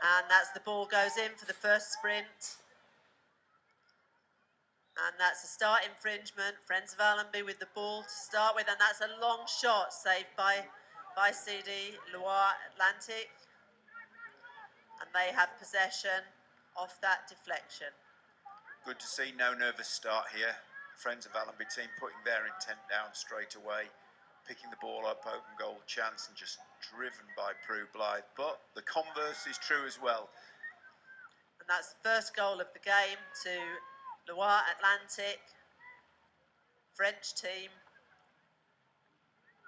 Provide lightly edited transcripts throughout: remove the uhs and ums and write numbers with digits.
And that's the ball goes in for the first sprint. And that's a start infringement. Friends of Allenby with the ball to start with. And that's a long shot saved by CD Loire Atlantic. And they have possession off that deflection. Good to see no nervous start here. Friends of Allenby team putting their intent down straight away, picking the ball up, open goal chance, and just driven by Prue Blythe. But the converse is true as well. And that's the first goal of the game to Loire Atlantic, French team.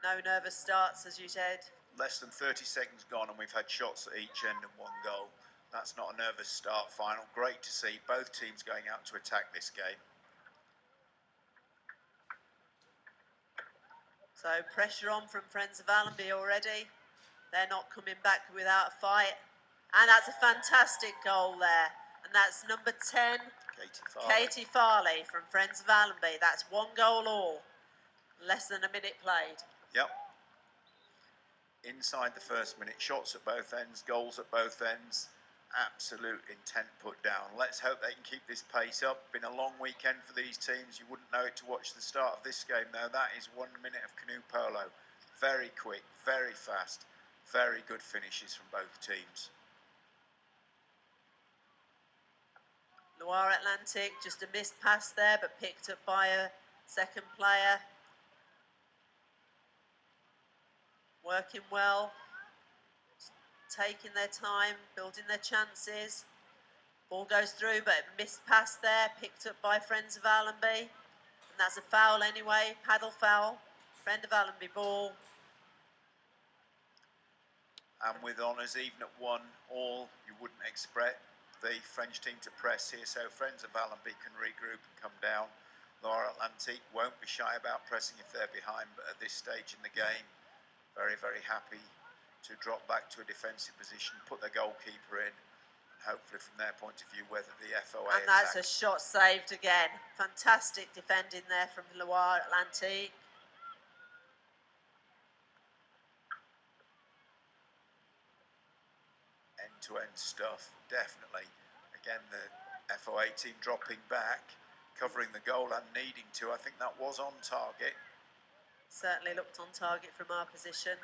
No nervous starts, as you said. Less than 30 seconds gone and we've had shots at each end and one goal. That's not a nervous start final. Great to see both teams going out to attack this game. So pressure on from Friends of Allenby already. They're not coming back without a fight. And that's a fantastic goal there. And that's number 10, Katie Farley from Friends of Allenby. That's one goal all. Less than a minute played. Yep. Inside the first minute, shots at both ends, goals at both ends. Absolute intent put down. Let's hope they can keep this pace up. Been a long weekend for these teams. You wouldn't know it to watch the start of this game though. That is 1 minute of canoe polo. Very quick, very fast, very good finishes from both teams. Loire Atlantic, just a missed pass there, but picked up by a second player. Working well. Taking their time, building their chances. Ball goes through, but a missed pass there, picked up by Friends of Allenby. And that's a foul anyway, paddle foul. Friend of Allenby ball. And with honours, even at 1-1, you wouldn't expect the French team to press here. So Friends of Allenby can regroup and come down. Loire Atlantic won't be shy about pressing if they're behind, but at this stage in the game, very, very happy to drop back to a defensive position, put their goalkeeper in, and hopefully from their point of view weather the FOA And that's a shot saved again. Fantastic defending there from Loire Atlantique. End-to-end stuff, definitely. Again, the FOA team dropping back, covering the goal and needing to. I think that was on target. Certainly looked on target from our position.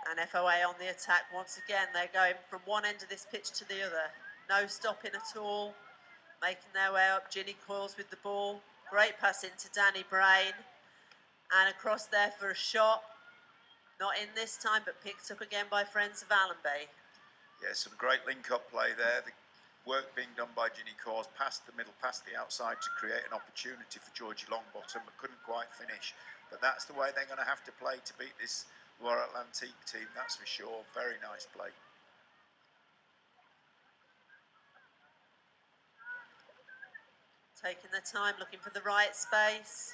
And FOA on the attack once again. They're going from one end of this pitch to the other. No stopping at all. Making their way up. Ginny Coils with the ball. Great pass into Danny Brain. And across there for a shot. Not in this time, but picked up again by Friends of Allenby. Yeah, some great link-up play there. The work being done by Ginny Coils, past the middle, past the outside to create an opportunity for Georgie Longbottom, but couldn't quite finish. But that's the way they're going to have to play to beat this Loire Atlantique team, that's for sure. Very nice play. Taking their time, looking for the right space.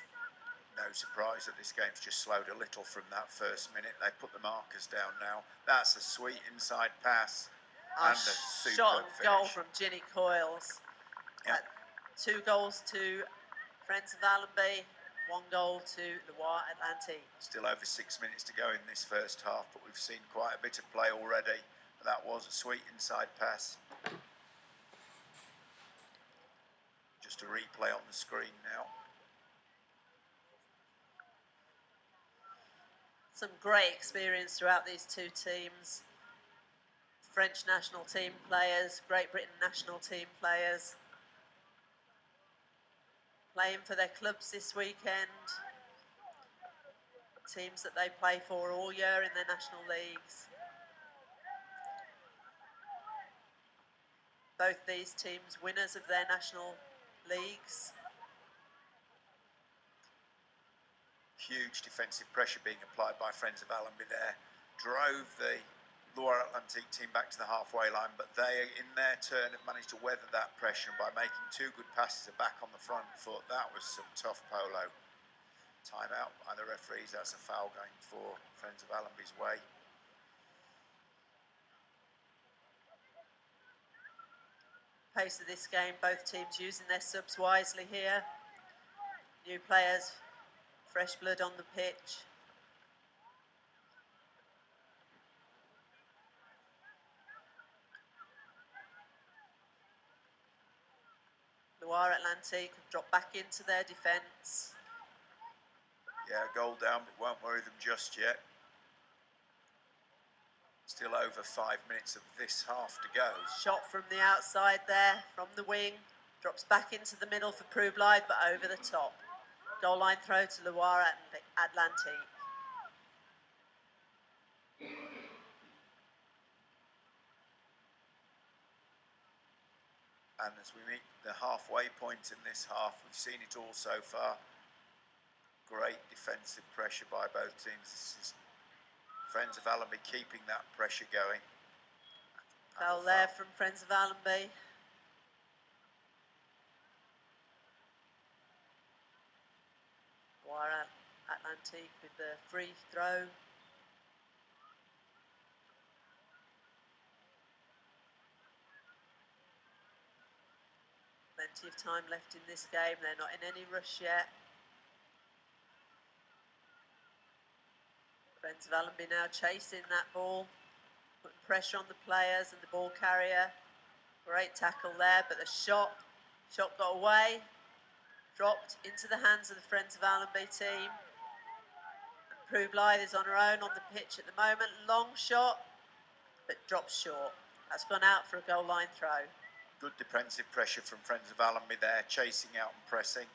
No surprise that this game's just slowed a little from that first minute. They put the markers down now. That's a sweet inside pass. And a superb shot and finish. goal from Ginny Coils. Yep. 2 goals to Friends of Allenby. 1 goal to Loire Atlantique. Still over 6 minutes to go in this first half, but we've seen quite a bit of play already. That was a sweet inside pass. Just a replay on the screen now. Some great experience throughout these two teams. French national team players, Great Britain national team players. Playing for their clubs this weekend. Teams that they play for all year in their national leagues. Both these teams winners of their national leagues. Huge defensive pressure being applied by Friends of Allenby there. Drove the Loire Atlantique team back to the halfway line, but they, in their turn, have managed to weather that pressure, and by making 2 good passes are back on the front foot. That was some tough polo. Time out by the referees. That's a foul going for Friends of Allenby's way. Pace of this game, both teams using their subs wisely here. New players, fresh blood on the pitch. Loire Atlantique have dropped back into their defence. Yeah, goal down, but won't worry them just yet. Still over 5 minutes of this half to go. Shot from the outside there, from the wing. Drops back into the middle for Prue Blythe, but over the top. Goal line throw to Loire Atlantique. And as we meet the halfway point in this half, we've seen it all so far. Great defensive pressure by both teams. This is Friends of Allenby keeping that pressure going. Foul there from Friends of Allenby. Loire Atlantique with the free throw. Plenty of time left in this game. They're not in any rush yet. Friends of Allenby now chasing that ball, putting pressure on the players and the ball carrier. Great tackle there, but the shot got away, dropped into the hands of the Friends of Allenby team. And Prue Blythe is on her own on the pitch at the moment. Long shot, but drops short. That's gone out for a goal line throw. Good defensive pressure from Friends of Allenby there, chasing out and pressing.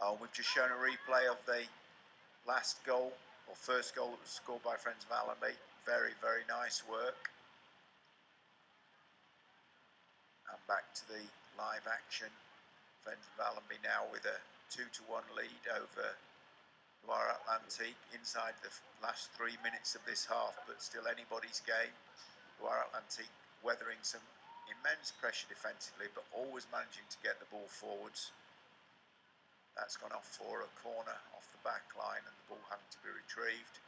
Oh, we've just shown a replay of the last goal, or first goal that was scored by Friends of Allenby. Very, very nice work. And back to the live action. Friends of Allenby now with a 2-1 lead over Loire Atlantique inside the last 3 minutes of this half, but still anybody's game. Loire Atlantique weathering some immense pressure defensively, but always managing to get the ball forwards. That's gone off for a corner off the back line, and the ball having to be retrieved.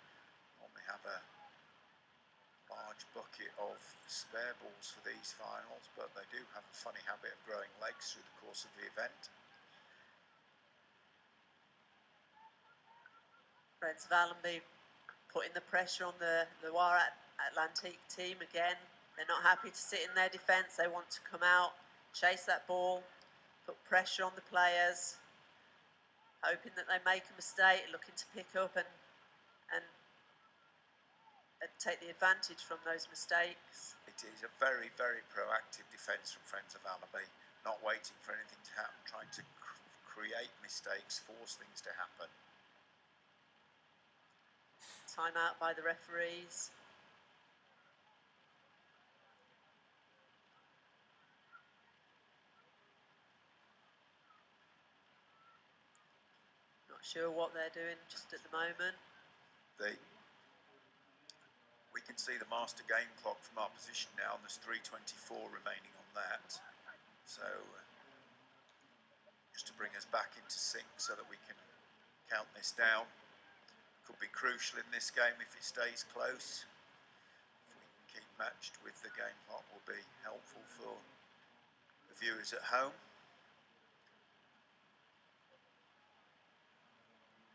Normally have a large bucket of spare balls for these finals, but they do have a funny habit of growing legs through the course of the event. Friends of Allenby putting the pressure on the Loire Atlantique team again. They're not happy to sit in their defence. They want to come out, chase that ball, put pressure on the players, hoping that they make a mistake, looking to pick up and take the advantage from those mistakes. It is a very, very proactive defence from Friends of Allenby, not waiting for anything to happen, trying to create mistakes, force things to happen. Time out by the referees. Not sure what they're doing just at the moment. We can see the master game clock from our position now, and there's 3:24 remaining on that. So just to bring us back into sync so that we can count this down. Could be crucial in this game if it stays close. If we can keep matched with the game clock, will be helpful for the viewers at home.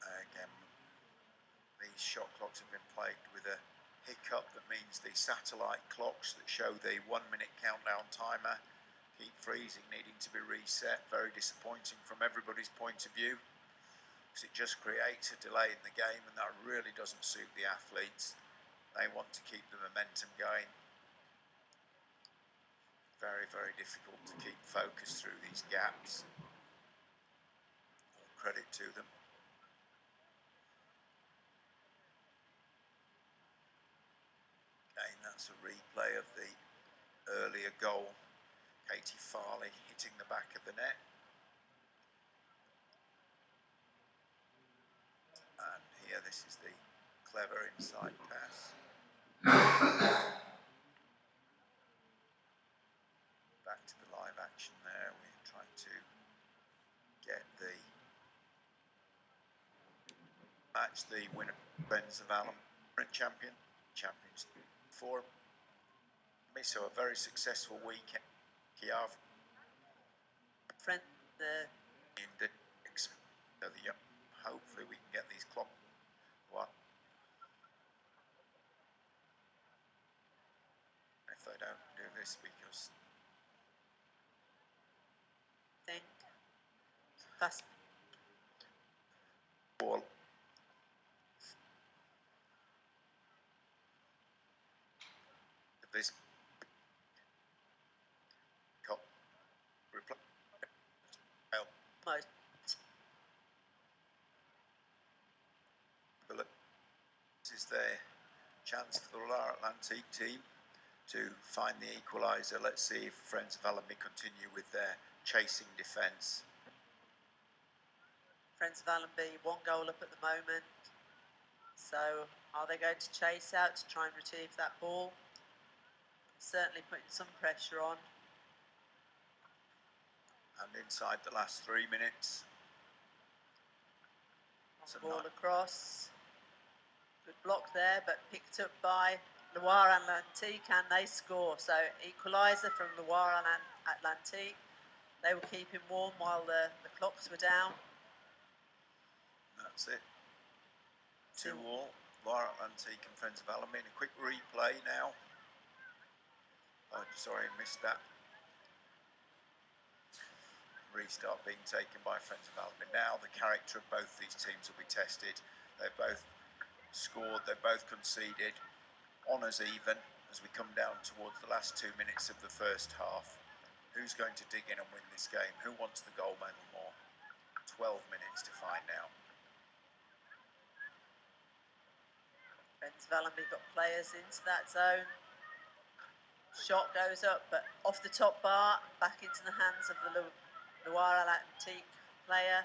Again, these shot clocks have been plagued with a hiccup. That means the satellite clocks that show the 1 minute countdown timer keep freezing, needing to be reset. Very disappointing from everybody's point of view, because it just creates a delay in the game, and that really doesn't suit the athletes. They want to keep the momentum going. Very, very difficult to keep focus through these gaps. All credit to them. Again, that's a replay of the earlier goal. Katie Farley hitting the back of the net. And here, this is the clever inside pass. Back to the live action there. We're trying to get the match the winner, Friends of Allenby champions for me. So a very successful weekend. Kiev. Hopefully we can get these clock. What? If they don't do this, because Fast. Ball. This cop reply. Most. This is their chance for the Loire Atlantique team to find the equaliser. Let's see if Friends of Allenby continue with their chasing defence. Friends of Allenby, 1 goal up at the moment. So are they going to chase out to try and retrieve that ball? Certainly putting some pressure on. And inside the last 3 minutes. Ball across. Good block there, but picked up by Loire Atlantique, and they score. So equaliser from Loire Atlantique. They were keeping warm while the clocks were down. That's it. 2-2. Loire Atlantique and Friends of Allenby. A quick replay now. Oh, sorry, missed that. Restart being taken by Friends of Allenby. Now the character of both these teams will be tested. They've both scored, they've both conceded. Honours even as we come down towards the last 2 minutes of the first half. Who's going to dig in and win this game? Who wants the gold medal more? 12 minutes to find out. Friends of Allenby got players into that zone. Shot goes up, but off the top bar, back into the hands of the Loire Atlantique player.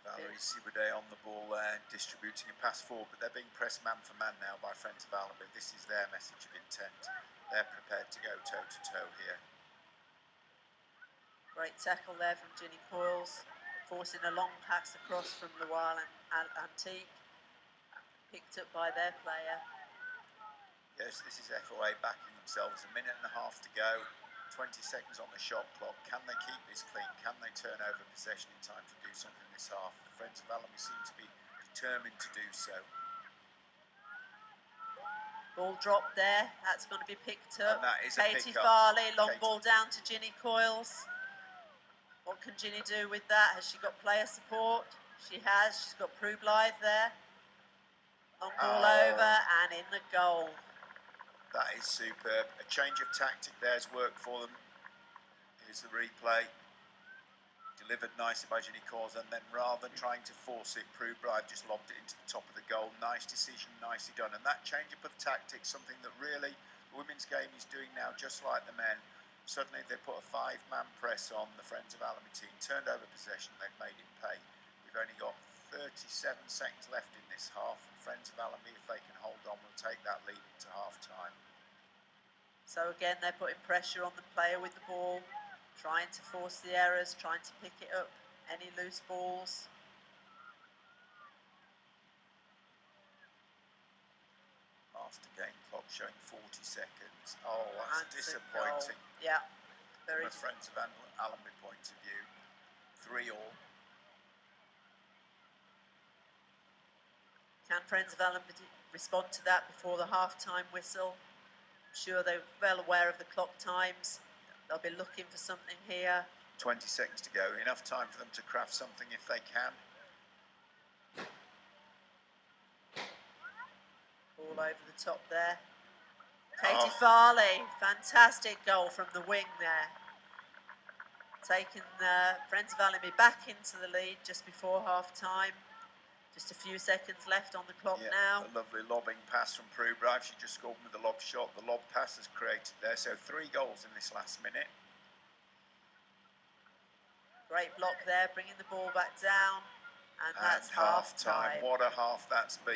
Valerie Siboudet on the ball there, distributing a pass forward, but they're being pressed man for man now by Friends of Allenby. This is their message of intent. They're prepared to go toe to toe here. Great tackle there from Ginny Coyles, forcing a long pass across from Loire Atlantique, picked up by their player. Yes, this is FOA backing themselves. 1.5 minutes to go, 20 seconds on the shot clock. Can they keep this clean? Can they turn over possession in time to do something this half? Friends of Allenby seem to be determined to do so. Ball dropped there, that's going to be picked up. And that is a Katie pick-up. Farley, long ball down to Ginny Coyles. What can Ginny do with that? Has she got player support? She has, she's got Prue Blythe there. Long ball over and in the goal. That is superb. A change of tactic there's worked for them. Here's the replay. Delivered nicely by Ginny Coyles, and then rather than trying to force it, Prue Blythe just lobbed it into the top of the goal. Nice decision, nicely done. And that change up of tactics, something that really the women's game is doing now, just like the men. Suddenly they put a 5-man press on the Friends of Allenby team, turned over possession, they've made it pay. We've only got 37 seconds left in this half, and Friends of Allenby, if they can hold on, will take that lead into half-time. So again, they're putting pressure on the player with the ball, trying to force the errors, trying to pick it up, any loose balls. After game clock showing 40 seconds. Oh, that's disappointing. Yeah, very. From a Friends of Allenby point of view, 3-3. Can Friends of Allenby respond to that before the half-time whistle? I'm sure they're well aware of the clock times. They'll be looking for something here. 20 seconds to go. Enough time for them to craft something if they can. Ball over the top there. Katie Farley, fantastic goal from the wing there. Taking Friends of Allenby back into the lead just before half-time. Just a few seconds left on the clock now. A lovely lobbing pass from Prue Blythe. She just scored with the lob shot. The lob pass has created there. So 3 goals in this last minute. Great block there, bringing the ball back down. And that's half-time. What a half that's been.